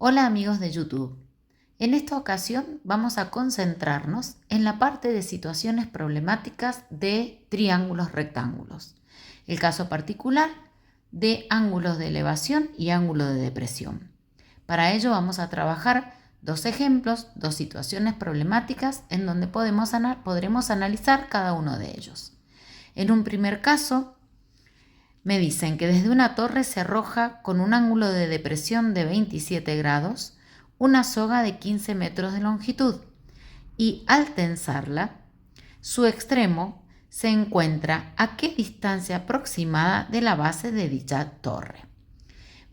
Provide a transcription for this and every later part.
Hola amigos de YouTube. En esta ocasión vamos a concentrarnos en la parte de situaciones problemáticas de triángulos rectángulos. El caso particular de ángulos de elevación y ángulo de depresión. Para ello vamos a trabajar dos ejemplos, dos situaciones problemáticas en donde podremos analizar cada uno de ellos. En un primer caso, me dicen que desde una torre se arroja con un ángulo de depresión de 27 grados una soga de 15 metros de longitud y al tensarla, su extremo se encuentra a qué distancia aproximada de la base de dicha torre.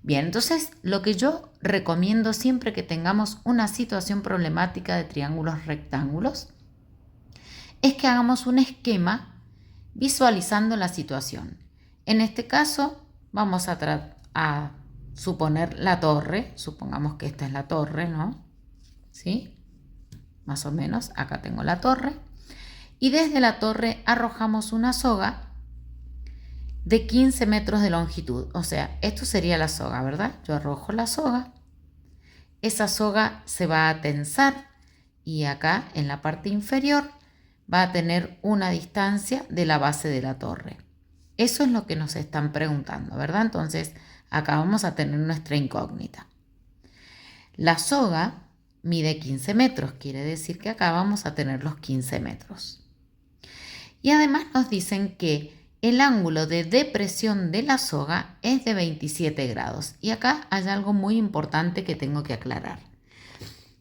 Bien, entonces lo que yo recomiendo siempre que tengamos una situación problemática de triángulos rectángulos es que hagamos un esquema visualizando la situación. En este caso vamos a suponer la torre, supongamos que esta es la torre, ¿no? ¿Sí? Más o menos, acá tengo la torre. Y desde la torre arrojamos una soga de 15 metros de longitud. O sea, esto sería la soga, ¿verdad? Yo arrojo la soga. Esa soga se va a tensar y acá en la parte inferior va a tener una distancia de la base de la torre. Eso es lo que nos están preguntando, ¿verdad? Entonces, acá vamos a tener nuestra incógnita. La soga mide 15 metros, quiere decir que acá vamos a tener los 15 metros. Y además nos dicen que el ángulo de depresión de la soga es de 27 grados. Y acá hay algo muy importante que tengo que aclarar.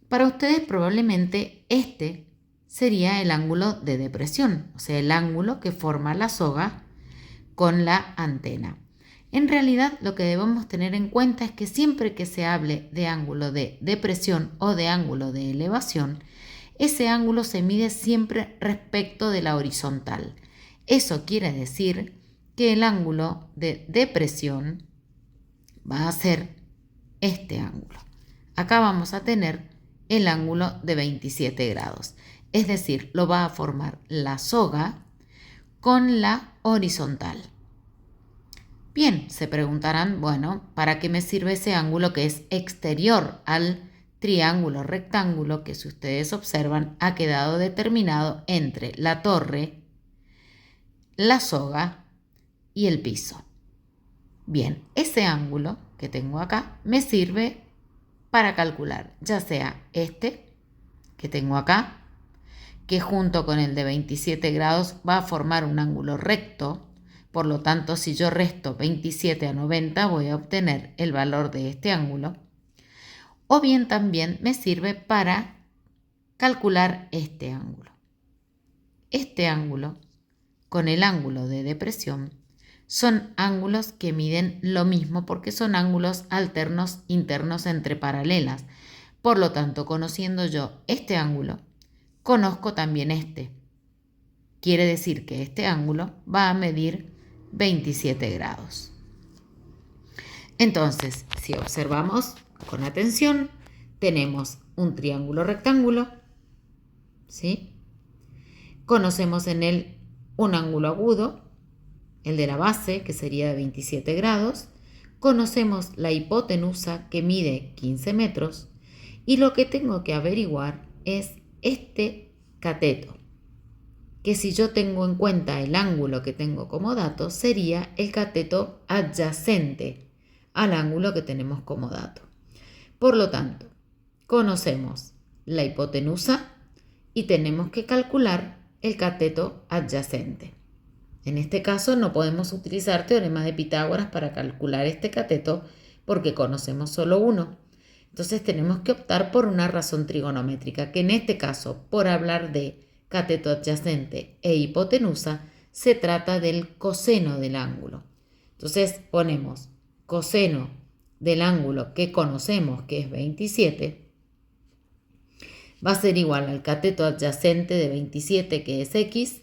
Para ustedes probablemente este sería el ángulo de depresión, o sea, el ángulo que forma la soga con la antena. En realidad, lo que debemos tener en cuenta es que siempre que se hable de ángulo de depresión o de ángulo de elevación, ese ángulo se mide siempre respecto de la horizontal. Eso quiere decir que el ángulo de depresión va a ser este ángulo. Acá vamos a tener el ángulo de 27 grados. Es decir, lo va a formar la soga con la horizontal. Bien, se preguntarán, bueno, ¿para qué me sirve ese ángulo que es exterior al triángulo rectángulo que, si ustedes observan, ha quedado determinado entre la torre, la soga y el piso? Bien, ese ángulo que tengo acá me sirve para calcular ya sea este que tengo acá, que junto con el de 27 grados va a formar un ángulo recto. Por lo tanto, si yo resto 27 a 90, voy a obtener el valor de este ángulo. O bien también me sirve para calcular este ángulo. Este ángulo con el ángulo de depresión son ángulos que miden lo mismo porque son ángulos alternos internos entre paralelas. Por lo tanto, conociendo yo este ángulo, conozco también este. Quiere decir que este ángulo va a medir 27 grados. Entonces, si observamos con atención, tenemos un triángulo rectángulo, ¿sí? Conocemos en él un ángulo agudo, el de la base, que sería de 27 grados. Conocemos la hipotenusa, que mide 15 metros. Y lo que tengo que averiguar es este cateto, que si yo tengo en cuenta el ángulo que tengo como dato, sería el cateto adyacente al ángulo que tenemos como dato. Por lo tanto, conocemos la hipotenusa y tenemos que calcular el cateto adyacente. En este caso no podemos utilizar teorema de Pitágoras para calcular este cateto porque conocemos solo uno. Entonces tenemos que optar por una razón trigonométrica, que en este caso, por hablar de cateto adyacente e hipotenusa, se trata del coseno del ángulo. Entonces ponemos coseno del ángulo que conocemos, que es 27, va a ser igual al cateto adyacente de 27, que es x,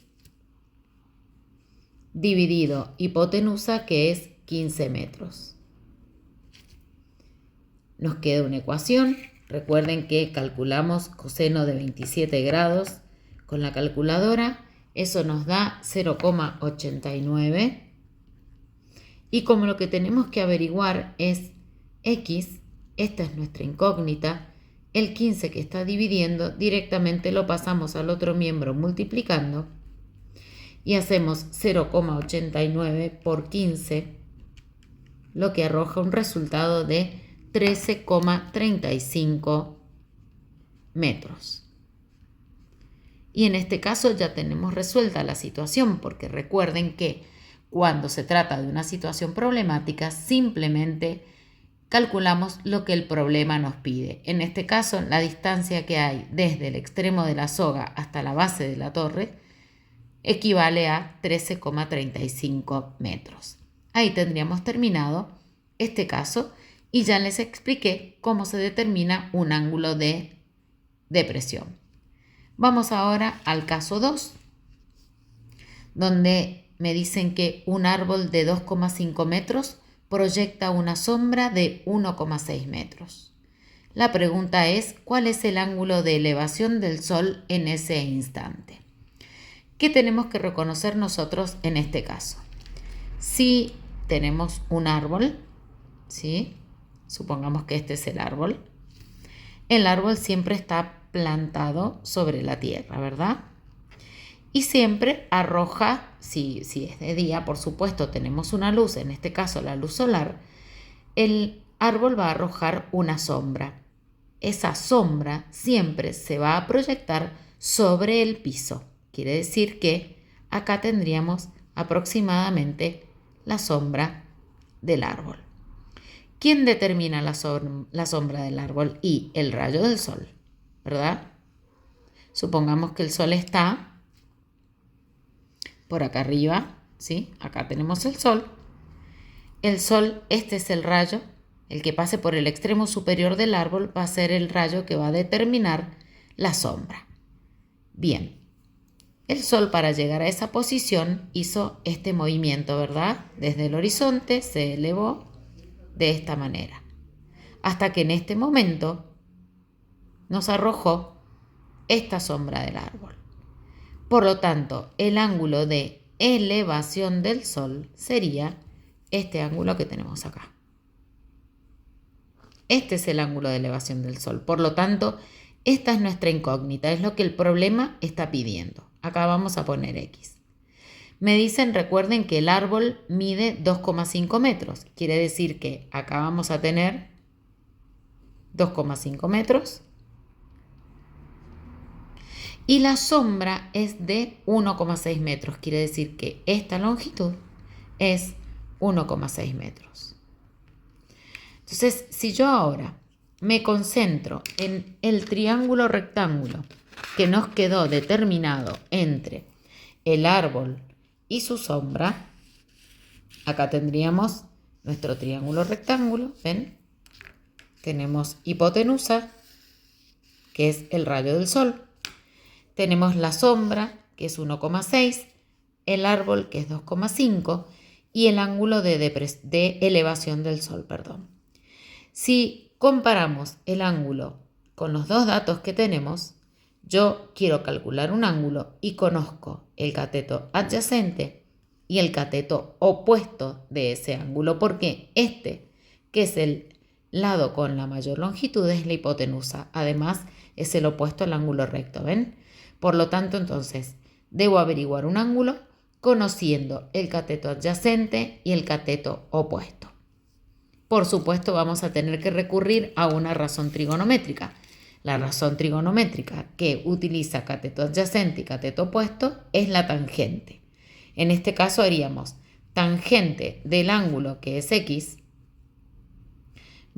dividido hipotenusa, que es 15 metros. Nos queda una ecuación. Recuerden que calculamos coseno de 27 grados con la calculadora. Eso nos da 0,89. Y como lo que tenemos que averiguar es x, esta es nuestra incógnita. El 15 que está dividiendo directamente lo pasamos al otro miembro multiplicando y hacemos 0,89 por 15, lo que arroja un resultado de 13,35 metros. Y en este caso ya tenemos resuelta la situación, porque recuerden que cuando se trata de una situación problemática, simplemente calculamos lo que el problema nos pide. En este caso, la distancia que hay desde el extremo de la soga hasta la base de la torre equivale a 13,35 metros. Ahí tendríamos terminado este caso y ya les expliqué cómo se determina un ángulo de depresión. Vamos ahora al caso 2, donde me dicen que un árbol de 2,5 metros proyecta una sombra de 1,6 metros. La pregunta es, ¿cuál es el ángulo de elevación del Sol en ese instante? ¿Qué tenemos que reconocer nosotros en este caso? Si tenemos un árbol, ¿sí? Supongamos que este es el árbol. El árbol siempre está plantado sobre la tierra, ¿verdad? Y siempre arroja, si es de día, por supuesto, tenemos una luz, en este caso la luz solar, el árbol va a arrojar una sombra. Esa sombra siempre se va a proyectar sobre el piso. Quiere decir que acá tendríamos aproximadamente la sombra del árbol. ¿Quién determina la sombra del árbol? Y el rayo del sol, ¿verdad? Supongamos que el sol está por acá arriba, ¿sí? Acá tenemos el sol. El sol, este es el rayo, el que pase por el extremo superior del árbol va a ser el rayo que va a determinar la sombra. Bien, el sol para llegar a esa posición hizo este movimiento, ¿verdad? Desde el horizonte se elevó de esta manera, hasta que en este momento nos arrojó esta sombra del árbol. Por lo tanto, el ángulo de elevación del Sol sería este ángulo que tenemos acá. Este es el ángulo de elevación del Sol. Por lo tanto, esta es nuestra incógnita, es lo que el problema está pidiendo. Acá vamos a poner X. Me dicen, recuerden que el árbol mide 2,5 metros. Quiere decir que acá vamos a tener 2,5 metros. Y la sombra es de 1,6 metros. Quiere decir que esta longitud es 1,6 metros. Entonces, si yo ahora me concentro en el triángulo rectángulo que nos quedó determinado entre el árbol y su sombra, acá tendríamos nuestro triángulo rectángulo, ¿ven? Tenemos hipotenusa, que es el rayo del sol. Tenemos la sombra, que es 1,6, el árbol, que es 2,5, y el ángulo de elevación del sol, perdón. Si comparamos el ángulo con los dos datos que tenemos, yo quiero calcular un ángulo y conozco el cateto adyacente y el cateto opuesto de ese ángulo, porque este, que es el lado con la mayor longitud, es la hipotenusa. Además, es el opuesto al ángulo recto, ¿ven? Por lo tanto, entonces, debo averiguar un ángulo conociendo el cateto adyacente y el cateto opuesto. Por supuesto, vamos a tener que recurrir a una razón trigonométrica. La razón trigonométrica que utiliza cateto adyacente y cateto opuesto es la tangente. En este caso haríamos tangente del ángulo, que es X,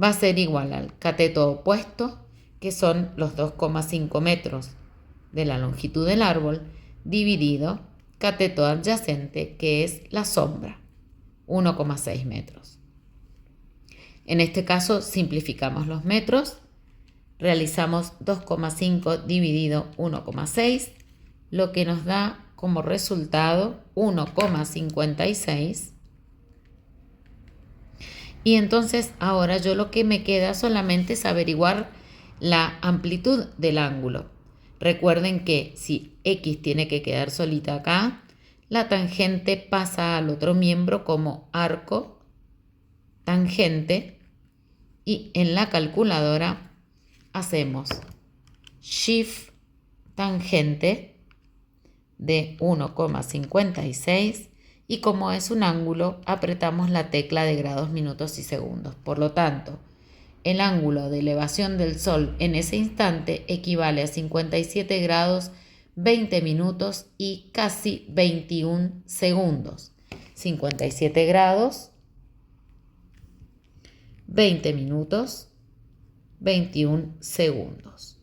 va a ser igual al cateto opuesto, que son los 2,5 metros de la longitud del árbol, dividido cateto adyacente, que es la sombra, 1,6 metros. En este caso simplificamos los metros, realizamos 2,5 dividido 1,6, lo que nos da como resultado 1,56. Y entonces ahora yo lo que me queda solamente es averiguar la amplitud del ángulo. Recuerden que si X tiene que quedar solita acá, la tangente pasa al otro miembro como arco tangente y en la calculadora hacemos Shift tangente de 1,56 y como es un ángulo apretamos la tecla de grados, minutos y segundos. Por lo tanto, el ángulo de elevación del Sol en ese instante equivale a 57 grados, 20 minutos y casi 21 segundos. 57 grados, 20 minutos, 21 segundos.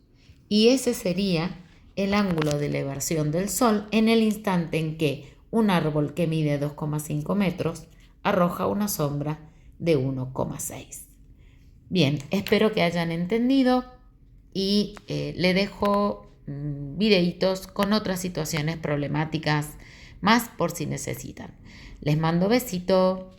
Y ese sería el ángulo de elevación del Sol en el instante en que un árbol que mide 2,5 metros arroja una sombra de 1,6. Bien, espero que hayan entendido y le dejo videitos con otras situaciones problemáticas más por si necesitan. Les mando besito.